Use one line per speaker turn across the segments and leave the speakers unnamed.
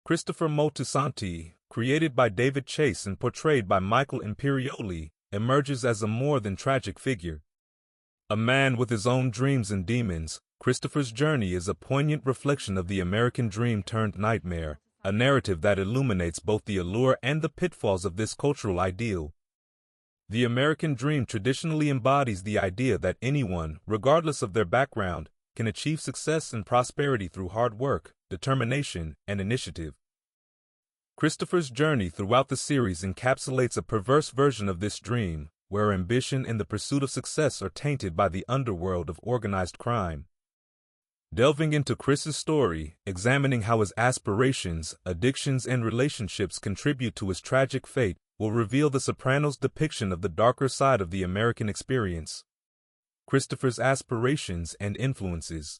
Christopher Moltisanti, created by David Chase and portrayed by Michael Imperioli, emerges as a more than tragic figure. A man with his own dreams and demons, Christopher's journey is a poignant reflection of the American dream turned nightmare, a narrative that illuminates both the allure and the pitfalls of this cultural ideal. The American dream traditionally embodies the idea that anyone, regardless of their background, can achieve success and prosperity through hard work, determination, and initiative. Christopher's journey throughout the series encapsulates a perverse version of this dream, where ambition and the pursuit of success are tainted by the underworld of organized crime. Delving into Chris's story, examining how his aspirations, addictions, and relationships contribute to his tragic fate, will reveal the Sopranos' depiction of the darker side of the American experience. Christopher's aspirations and influences.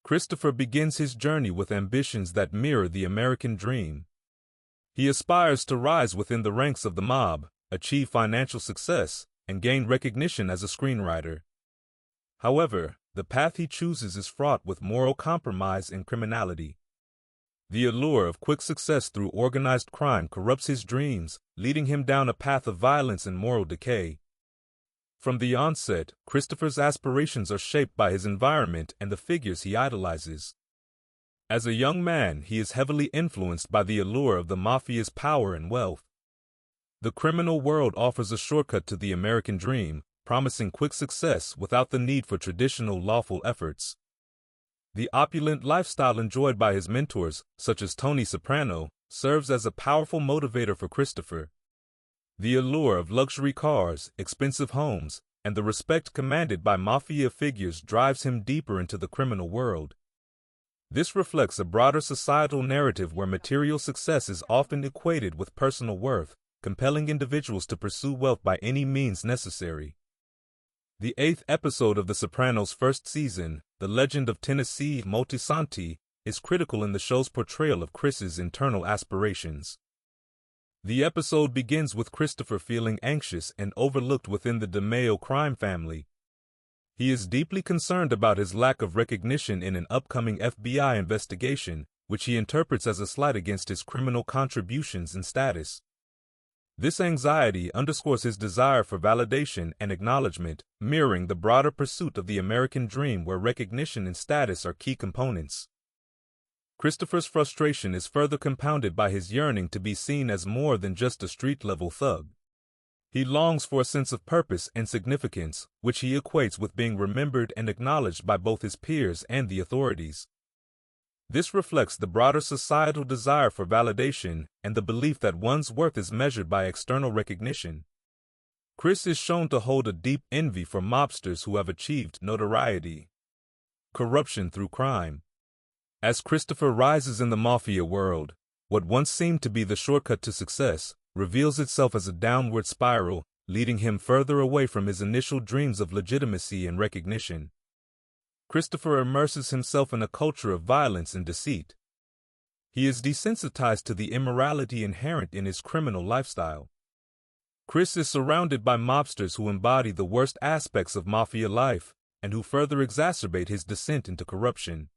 Christopher begins his journey with ambitions that mirror the American dream. He aspires to rise within the ranks of the mob, achieve financial success, and gain recognition as a screenwriter. However, the path he chooses is fraught with moral compromise and criminality. The allure of quick success through organized crime corrupts his dreams, leading him down a path of violence and moral decay. From the onset, Christopher's aspirations are shaped by his environment and the figures he idolizes. As a young man, he is heavily influenced by the allure of the mafia's power and wealth. The criminal world offers a shortcut to the American dream, promising quick success without the need for traditional lawful efforts. The opulent lifestyle enjoyed by his mentors, such as Tony Soprano, serves as a powerful motivator for Christopher. The allure of luxury cars, expensive homes, and the respect commanded by mafia figures drives him deeper into the criminal world. This reflects a broader societal narrative where material success is often equated with personal worth, compelling individuals to pursue wealth by any means necessary. The 8th episode of The Sopranos' first season, The Legend of Tennessee Moltisanti, is critical in the show's portrayal of Chris's internal aspirations. The episode begins with Christopher feeling anxious and overlooked within the DeMeo crime family. He is deeply concerned about his lack of recognition in an upcoming FBI investigation, which he interprets as a slight against his criminal contributions and status. This anxiety underscores his desire for validation and acknowledgement, mirroring the broader pursuit of the American dream where recognition and status are key components. Christopher's frustration is further compounded by his yearning to be seen as more than just a street-level thug. He longs for a sense of purpose and significance, which he equates with being remembered and acknowledged by both his peers and the authorities. This reflects the broader societal desire for validation and the belief that one's worth is measured by external recognition. Chris is shown to hold a deep envy for mobsters who have achieved notoriety. Corruption through crime. As Christopher rises in the mafia world, what once seemed to be the shortcut to success reveals itself as a downward spiral, leading him further away from his initial dreams of legitimacy and recognition. Christopher immerses himself in a culture of violence and deceit. He is desensitized to the immorality inherent in his criminal lifestyle. Chris is surrounded by mobsters who embody the worst aspects of mafia life and who further exacerbate his descent into corruption.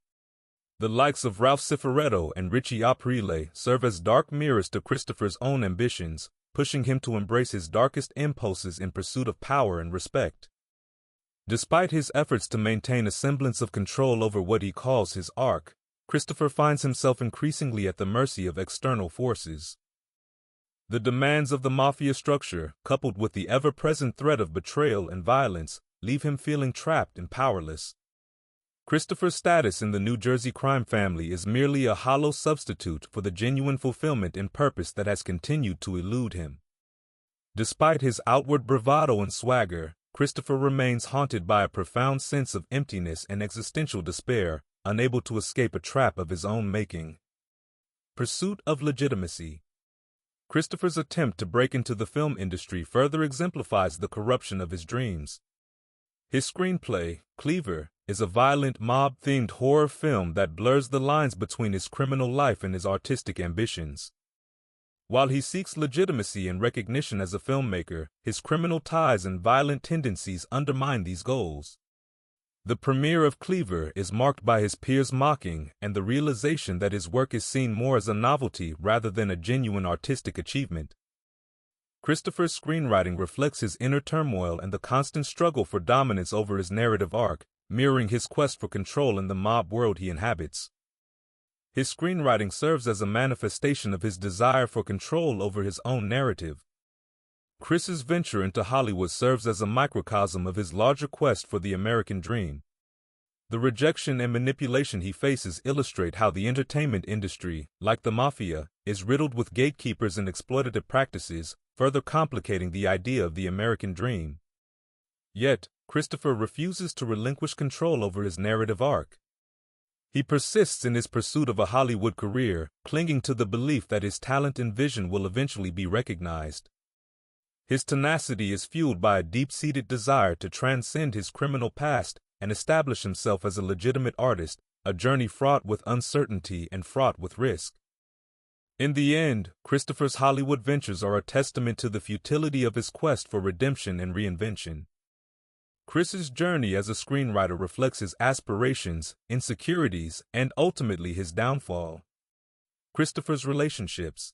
The likes of Ralph Cifaretto and Richie Aprile serve as dark mirrors to Christopher's own ambitions, pushing him to embrace his darkest impulses in pursuit of power and respect. Despite his efforts to maintain a semblance of control over what he calls his arc, Christopher finds himself increasingly at the mercy of external forces. The demands of the mafia structure, coupled with the ever-present threat of betrayal and violence, leave him feeling trapped and powerless. Christopher's status in the New Jersey crime family is merely a hollow substitute for the genuine fulfillment and purpose that has continued to elude him. Despite his outward bravado and swagger, Christopher remains haunted by a profound sense of emptiness and existential despair, unable to escape a trap of his own making. Pursuit of legitimacy. Christopher's attempt to break into the film industry further exemplifies the corruption of his dreams. His screenplay, Cleaver, is a violent mob-themed horror film that blurs the lines between his criminal life and his artistic ambitions. While he seeks legitimacy and recognition as a filmmaker, his criminal ties and violent tendencies undermine these goals. The premiere of Cleaver is marked by his peers' mocking and the realization that his work is seen more as a novelty rather than a genuine artistic achievement. Christopher's screenwriting reflects his inner turmoil and the constant struggle for dominance over his narrative arc, mirroring his quest for control in the mob world he inhabits. His screenwriting serves as a manifestation of his desire for control over his own narrative. Chris's venture into Hollywood serves as a microcosm of his larger quest for the American dream. The rejection and manipulation he faces illustrate how the entertainment industry, like the mafia, is riddled with gatekeepers and exploitative practices, further complicating the idea of the American dream. Yet, Christopher refuses to relinquish control over his narrative arc. He persists in his pursuit of a Hollywood career, clinging to the belief that his talent and vision will eventually be recognized. His tenacity is fueled by a deep-seated desire to transcend his criminal past and establish himself as a legitimate artist, a journey fraught with uncertainty and fraught with risk. In the end, Christopher's Hollywood ventures are a testament to the futility of his quest for redemption and reinvention. Chris's journey as a screenwriter reflects his aspirations, insecurities, and ultimately his downfall. Christopher's relationships.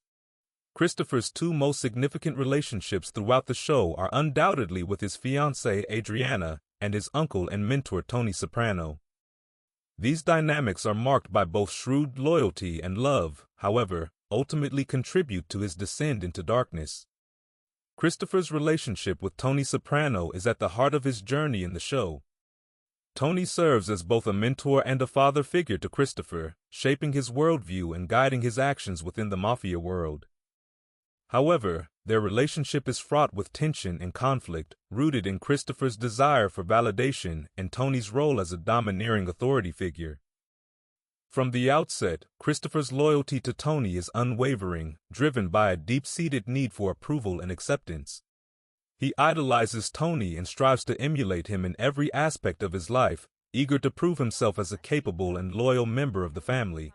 Christopher's two most significant relationships throughout the show are undoubtedly with his fiancée Adriana and his uncle and mentor Tony Soprano. These dynamics are marked by both shrewd loyalty and love, however, ultimately contribute to his descent into darkness. Christopher's relationship with Tony Soprano is at the heart of his journey in the show. Tony serves as both a mentor and a father figure to Christopher, shaping his worldview and guiding his actions within the mafia world. However, their relationship is fraught with tension and conflict, rooted in Christopher's desire for validation and Tony's role as a domineering authority figure. From the outset, Christopher's loyalty to Tony is unwavering, driven by a deep-seated need for approval and acceptance. He idolizes Tony and strives to emulate him in every aspect of his life, eager to prove himself as a capable and loyal member of the family.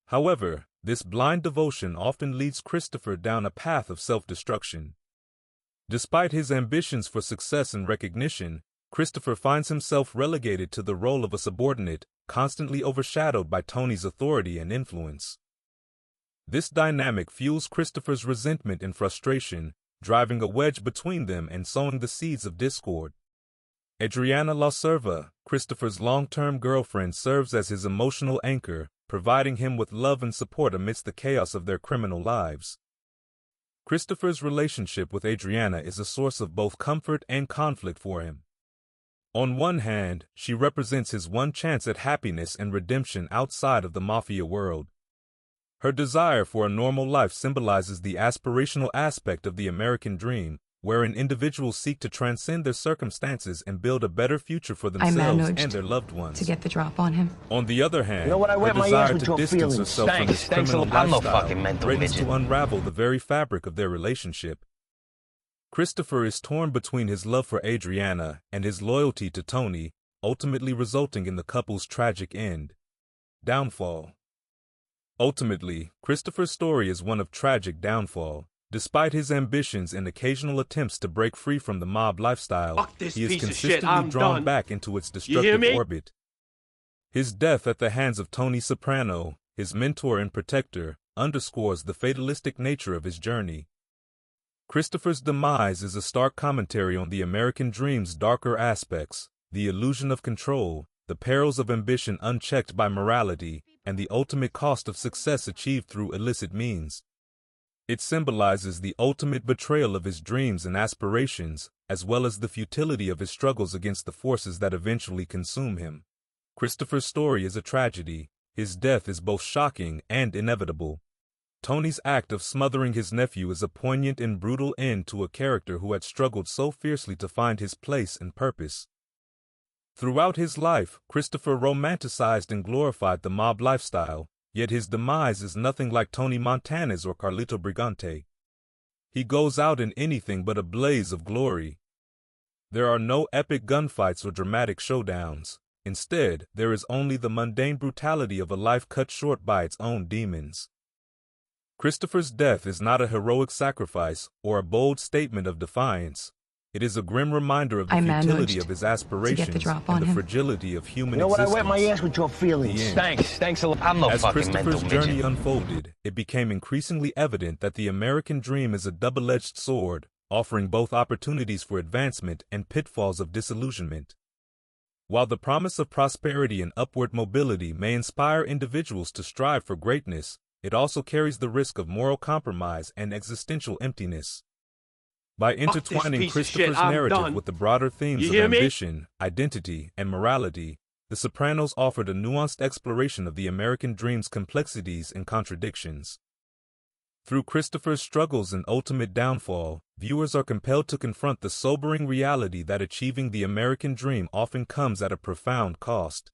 However, this blind devotion often leads Christopher down a path of self-destruction. Despite his ambitions for success and recognition, Christopher finds himself relegated to the role of a subordinate, constantly overshadowed by Tony's authority and influence. This dynamic fuels Christopher's resentment and frustration, driving a wedge between them and sowing the seeds of discord. Adriana La Serva, Christopher's long-term girlfriend, serves as his emotional anchor, providing him with love and support amidst the chaos of their criminal lives. Christopher's relationship with Adriana is a source of both comfort and conflict for him. On one hand, she represents his one chance at happiness and redemption outside of the mafia world. Her desire for a normal life symbolizes the aspirational aspect of the American dream, wherein individuals seek to transcend their circumstances and build a better future for themselves and their loved ones.
To get the drop on him.
On the other hand, her desire to distance herself from his criminal lifestyle threatens to unravel the very fabric of their relationship. Christopher is torn between his love for Adriana and his loyalty to Tony, ultimately resulting in the couple's tragic end. Downfall. Ultimately, Christopher's story is one of tragic downfall. Despite his ambitions and occasional attempts to break free from the mob lifestyle, he is consistently drawn back into its destructive orbit. His death at the hands of Tony Soprano, his mentor and protector, underscores the fatalistic nature of his journey. Christopher's demise is a stark commentary on the American dream's darker aspects, the illusion of control, the perils of ambition unchecked by morality, and the ultimate cost of success achieved through illicit means. It symbolizes the ultimate betrayal of his dreams and aspirations, as well as the futility of his struggles against the forces that eventually consume him. Christopher's story is a tragedy. His death is both shocking and inevitable. Tony's act of smothering his nephew is a poignant and brutal end to a character who had struggled so fiercely to find his place and purpose. Throughout his life, Christopher romanticized and glorified the mob lifestyle, yet his demise is nothing like Tony Montana's or Carlito Brigante. He goes out in anything but a blaze of glory. There are no epic gunfights or dramatic showdowns. Instead, there is only the mundane brutality of a life cut short by its own demons. Christopher's death is not a heroic sacrifice or a bold statement of defiance. It is a grim reminder of the
I
futility
managed
of his
to get the
aspirations
drop
and
on
the
him.
fragility of human
You know what? I
existence.
wet my ass with your feelings.
The end.
Thanks a lot. I'm no
As
fucking
Christopher's
mental
journey
midget.
unfolded, it became increasingly evident that the American dream is a double-edged sword, offering both opportunities for advancement and pitfalls of disillusionment. While the promise of prosperity and upward mobility may inspire individuals to strive for greatness, it also carries the risk of moral compromise and existential emptiness. By intertwining Christopher's narrative with the broader themes of ambition, identity, and morality, The Sopranos offered a nuanced exploration of the American dream's complexities and contradictions. Through Christopher's struggles and ultimate downfall, viewers are compelled to confront the sobering reality that achieving the American dream often comes at a profound cost.